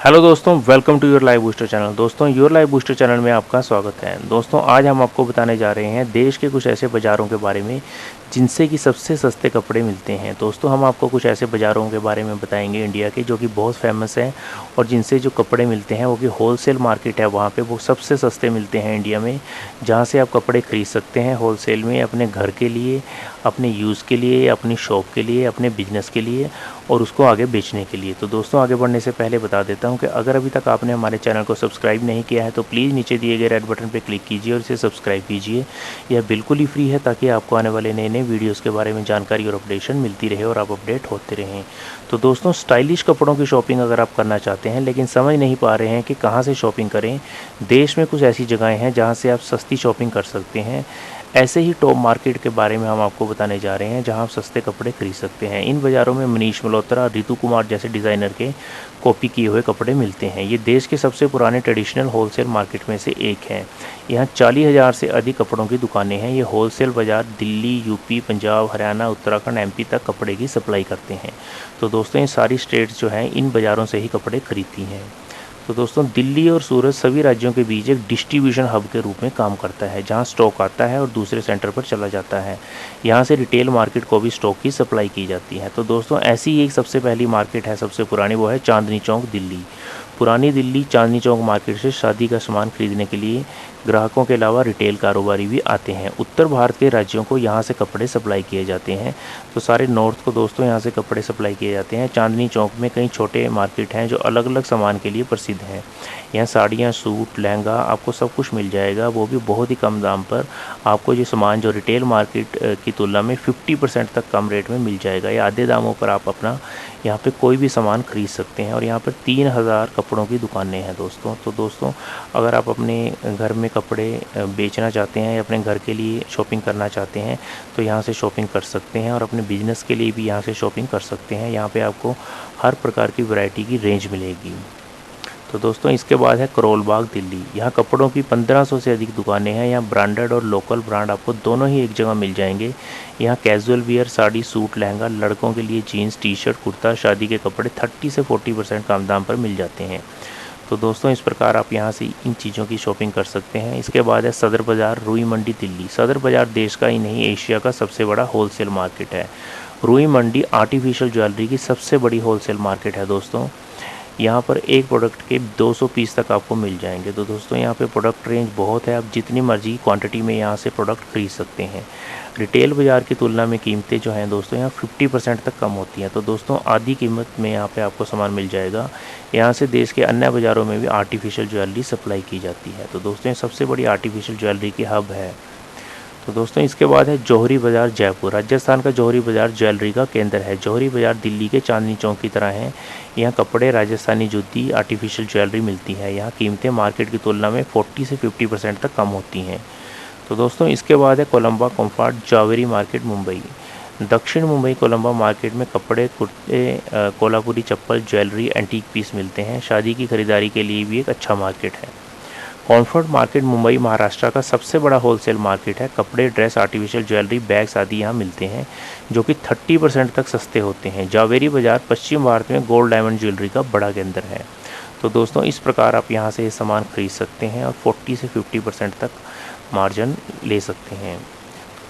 Hello दोस्तों, welcome to your live booster channel. दोस्तों, your live booster channel में आपका स्वागत है। दोस्तों, आज हम आपको बताने जा रहे हैं देश के कुछ ऐसे बाज़ारों के बारे में जिनसे कि सबसे सस्ते कपड़े मिलते हैं। दोस्तों, हम आपको कुछ ऐसे बाज़ारों के बारे में बताएंगे इंडिया के, जो कि बहुत फेमस हैं और जिनसे जो कपड़े मिलते हैं वो कि होलसेल मार्केट है वहाँ पे, वो सबसे सस्ते मिलते हैं इंडिया में, जहाँ से आप कपड़े ख़रीद सकते हैं होलसेल में अपने घर के लिए, अपने यूज़ के लिए, अपनी शॉप के लिए, अपने बिजनेस के लिए और उसको आगे बेचने के लिए। तो दोस्तों, आगे बढ़ने से पहले बता देता हूं कि अगर अभी तक आपने हमारे चैनल को सब्सक्राइब नहीं किया है तो प्लीज़ नीचे दिए गए रेड बटन पर क्लिक कीजिए और इसे सब्सक्राइब कीजिए। यह बिल्कुल ही फ्री है ताकि आपको आने वाले नए नए वीडियोज़ के बारे में जानकारी और अपडेशन मिलती रहे और आप अपडेट होते रहें। तो दोस्तों, स्टाइलिश कपड़ों की शॉपिंग अगर आप करना चाहते हैं लेकिन समझ नहीं पा रहे हैं कि कहाँ से शॉपिंग करें, देश में कुछ ऐसी जगहें हैं जहाँ से आप सस्ती शॉपिंग कर सकते हैं। ऐसे ही टॉप मार्केट के बारे में हम आपको बताने जा रहे हैं जहां आप सस्ते कपड़े खरीद सकते हैं। इन बाज़ारों में मनीष मल्होत्रा, रितु कुमार जैसे डिज़ाइनर के कॉपी किए हुए कपड़े मिलते हैं। ये देश के सबसे पुराने ट्रेडिशनल होलसेल मार्केट में से एक है। यहाँ 40,000 से अधिक कपड़ों की दुकानें हैं। ये होलसेल बाज़ार दिल्ली, यूपी, पंजाब, हरियाणा, उत्तराखंड, एमपी तक कपड़े की सप्लाई करते हैं। तो दोस्तों, ये सारी स्टेट्स जो हैं इन बाज़ारों से ही कपड़े खरीदती हैं। तो दोस्तों, दिल्ली और सूरत सभी राज्यों के बीच एक डिस्ट्रीब्यूशन हब के रूप में काम करता है, जहां स्टॉक आता है और दूसरे सेंटर पर चला जाता है। यहां से रिटेल मार्केट को भी स्टॉक की सप्लाई की जाती है। तो दोस्तों, ऐसी एक सबसे पहली मार्केट है, सबसे पुरानी, वो है चांदनी चौक दिल्ली। पुरानी दिल्ली चांदनी चौक मार्केट से शादी का सामान खरीदने के लिए ग्राहकों के अलावा रिटेल कारोबारी भी आते हैं। उत्तर भारत के राज्यों को यहाँ से कपड़े सप्लाई किए जाते हैं। तो सारे नॉर्थ को दोस्तों यहाँ से कपड़े सप्लाई किए जाते हैं। चांदनी चौक में कई छोटे मार्केट हैं जो अलग अलग सामान के लिए प्रसिद्ध हैं। यहाँ साड़ियाँ, सूट, लहंगा, आपको सब कुछ मिल जाएगा, वो भी बहुत ही कम दाम पर। आपको ये सामान जो रिटेल मार्केट की तुलना में 50% तक कम रेट में मिल जाएगा। या आधे दामों पर आप अपना यहाँ पे कोई भी सामान खरीद सकते हैं। और यहाँ पर 3000 कपड़ों की दुकानें हैं दोस्तों। तो दोस्तों, अगर आप अपने घर में कपड़े बेचना चाहते हैं या अपने घर के लिए शॉपिंग करना चाहते हैं तो यहाँ से शॉपिंग कर सकते हैं और अपने बिजनेस के लिए भी यहाँ से शॉपिंग कर सकते हैं। यहाँ पे आपको हर प्रकार की वैरायटी की रेंज मिलेगी। तो दोस्तों, इसके बाद है करोल बाग दिल्ली। यहाँ कपड़ों की 1500 से अधिक दुकानें हैं। यहाँ ब्रांडेड और लोकल ब्रांड आपको दोनों ही एक जगह मिल जाएंगे। यहाँ casual wear, sari, suit, lehenga, लड़कों के लिए जीन्स, टी शर्ट, कुर्ता, शादी के कपड़े 30 से 40% कम दाम पर मिल जाते हैं। तो दोस्तों, इस प्रकार आप यहाँ से इन चीज़ों की शॉपिंग कर सकते हैं। इसके बाद है सदर बाज़ार रुई मंडी दिल्ली। सदर बाज़ार देश का ही नहीं, एशिया का सबसे बड़ा होलसेल मार्केट है। रुई मंडी आर्टिफिशियल ज्वेलरी की सबसे बड़ी होलसेल मार्केट है दोस्तों। यहाँ पर एक प्रोडक्ट के 200 पीस तक आपको मिल जाएंगे। तो दोस्तों, यहाँ पे प्रोडक्ट रेंज बहुत है, आप जितनी मर्जी क्वांटिटी में यहाँ से प्रोडक्ट खरीद सकते हैं। रिटेल बाज़ार की तुलना में कीमतें जो हैं दोस्तों यहाँ 50% तक कम होती हैं। तो दोस्तों, आधी कीमत में यहाँ पे आपको सामान मिल जाएगा। यहाँ से देश के अन्य बाज़ारों में भी आर्टिफिशियल ज्वेलरी सप्लाई की जाती है। तो दोस्तों, ये सबसे बड़ी आर्टिफिशियल ज्वेलरी की हब है। तो दोस्तों, इसके बाद है जौहरी बाज़ार जयपुर। राजस्थान का जौहरी बाज़ार ज्वेलरी का केंद्र है। जौहरी बाज़ार दिल्ली के चांदनी चौक की तरह है। यहाँ कपड़े, राजस्थानी जूती, आर्टिफिशियल ज्वेलरी मिलती है। यहाँ कीमतें मार्केट की तुलना में 40 से 50% तक कम होती हैं। तो दोस्तों, इसके बाद है कोलंबा कम्फर्ट जावेरी मार्केट मुंबई। दक्षिण मुंबई कोलंबा मार्केट में कपड़े, कुर्ते, Kolhapuri chappal, jewellery, antique piece मिलते हैं। शादी की खरीदारी के लिए भी एक अच्छा मार्केट है। कॉम्फर्ट मार्केट मुंबई महाराष्ट्र का सबसे बड़ा होलसेल मार्केट है। कपड़े, ड्रेस, आर्टिफिशियल ज्वेलरी, बैग्स आदि यहाँ मिलते हैं जो कि 30% तक सस्ते होते हैं। जावेरी बाज़ार पश्चिम भारत में गोल्ड डायमंड ज्वेलरी का बड़ा केंद्र है। तो दोस्तों, इस प्रकार आप यहाँ से ये सामान खरीद सकते हैं और 40 से 50% तक मार्जिन ले सकते हैं।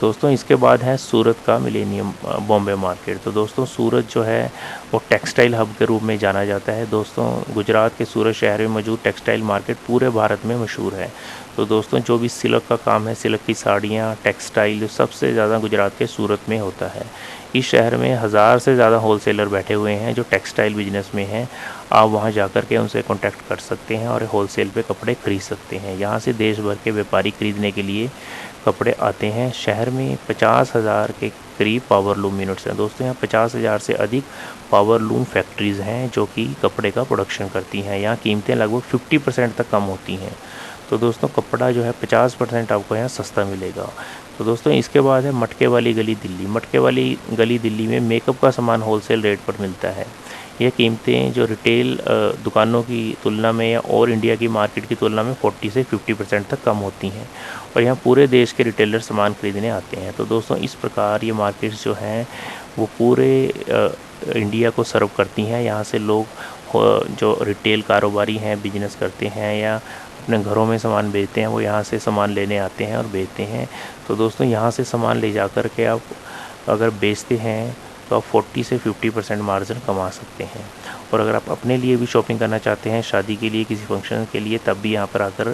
दोस्तों, इसके बाद है सूरत का मिलेनियम बॉम्बे मार्केट। तो दोस्तों, सूरत जो है वो टेक्सटाइल हब के रूप में जाना जाता है। दोस्तों, गुजरात के सूरत शहर में मौजूद टेक्सटाइल मार्केट पूरे भारत में मशहूर है। तो दोस्तों, जो भी सिल्क का काम है, सिल्क की साड़ियाँ, टेक्सटाइल, सबसे ज़्यादा गुजरात के सूरत में होता है। इस शहर में 1000 से ज़्यादा होलसेलर बैठे हुए हैं जो टेक्सटाइल बिजनेस में हैं। आप वहां जाकर के उनसे कांटेक्ट कर सकते हैं और होलसेल पे कपड़े खरीद सकते हैं। यहां से देश भर के व्यापारी खरीदने के लिए कपड़े आते हैं। शहर में 50,000 के करीब पावर लूम यूनिट्स हैं। दोस्तों, यहाँ 50,000 से अधिक पावर लूम फैक्ट्रीज़ हैं जो कि कपड़े का प्रोडक्शन करती हैं। यहाँ कीमतें लगभग 50% तक कम होती हैं। तो दोस्तों, कपड़ा जो है 50% आपको यहाँ सस्ता मिलेगा। तो दोस्तों, इसके बाद है मटके वाली गली दिल्ली। मटके वाली गली दिल्ली में मेकअप का सामान होलसेल रेट पर मिलता है। ये कीमतें जो रिटेल दुकानों की तुलना में या और इंडिया की मार्केट की तुलना में 40 से 50% तक कम होती हैं और यहाँ पूरे देश के रिटेलर सामान खरीदने आते हैं। तो दोस्तों, इस प्रकार ये मार्केट्स जो हैं वो पूरे इंडिया को सर्व करती हैं। यहाँ से लोग जो रिटेल कारोबारी हैं, बिजनेस करते हैं या अपने घरों में सामान बेचते हैं, वो यहाँ से सामान लेने आते हैं और बेचते हैं। तो दोस्तों यहाँ से सामान ले जा कर के आप अगर बेचते हैं तो आप 40 से 50% मार्जिन कमा सकते हैं। और अगर आप अपने लिए भी शॉपिंग करना चाहते हैं, शादी के लिए, किसी फंक्शन के लिए, तब भी यहाँ पर आकर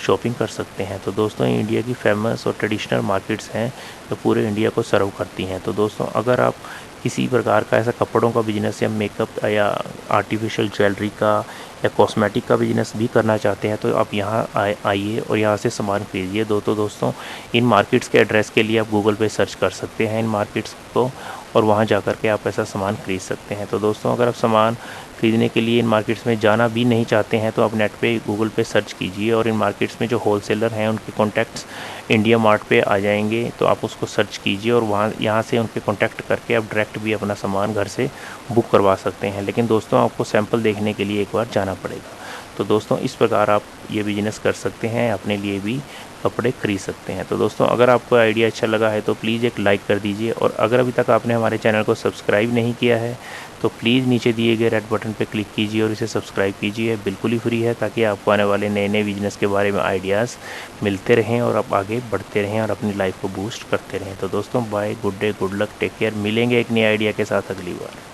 शॉपिंग कर सकते हैं। तो दोस्तों इंडिया की फेमस और ट्रेडिशनल मार्केट्स हैं जो पूरे इंडिया को सर्व करती हैं। तो दोस्तों अगर आप किसी प्रकार का ऐसा कपड़ों का बिजनेस या मेकअप या आर्टिफिशियल ज्वेलरी का या कॉस्मेटिक का बिजनेस भी करना चाहते हैं, तो आप यहाँ आइए और यहाँ से सामान खरीदिए। दोस्तों इन मार्केट्स के एड्रेस के लिए आप गूगल पे सर्च कर सकते हैं इन मार्केट्स को, और वहाँ जा कर के आप ऐसा सामान खरीद सकते हैं। तो दोस्तों अगर आप सामान खरीदने के लिए इन मार्केट्स में जाना भी नहीं चाहते हैं, तो आप नेट पे गूगल पे सर्च कीजिए और इन मार्केट्स में जो होलसेलर हैं उनके कॉन्टैक्ट्स इंडिया मार्ट पे आ जाएंगे, तो आप उसको सर्च कीजिए और वहाँ यहाँ से उनके कॉन्टैक्ट करके आप डायरेक्ट भी अपना सामान घर से बुक करवा सकते हैं। लेकिन दोस्तों आपको सैंपल देखने के लिए एक बार जाना पड़ेगा। तो दोस्तों इस प्रकार आप ये बिज़नेस कर सकते हैं, अपने लिए भी कपड़े खरीद सकते हैं। तो दोस्तों अगर आपको आइडिया अच्छा लगा है तो प्लीज़ एक लाइक कर दीजिए, और अगर अभी तक आपने हमारे चैनल को सब्सक्राइब नहीं किया है तो प्लीज़ नीचे दिए गए रेड बटन पर क्लिक कीजिए और इसे सब्सक्राइब कीजिए। बिल्कुल ही फ्री है, ताकि आपको आने वाले नए नए बिजनेस के बारे में आइडियाज़ मिलते रहें और आप आगे बढ़ते रहें और अपनी लाइफ को बूस्ट करते रहें। तो दोस्तों bye, good day, good luck, take care. मिलेंगे एक नए आइडिया के साथ अगली बार।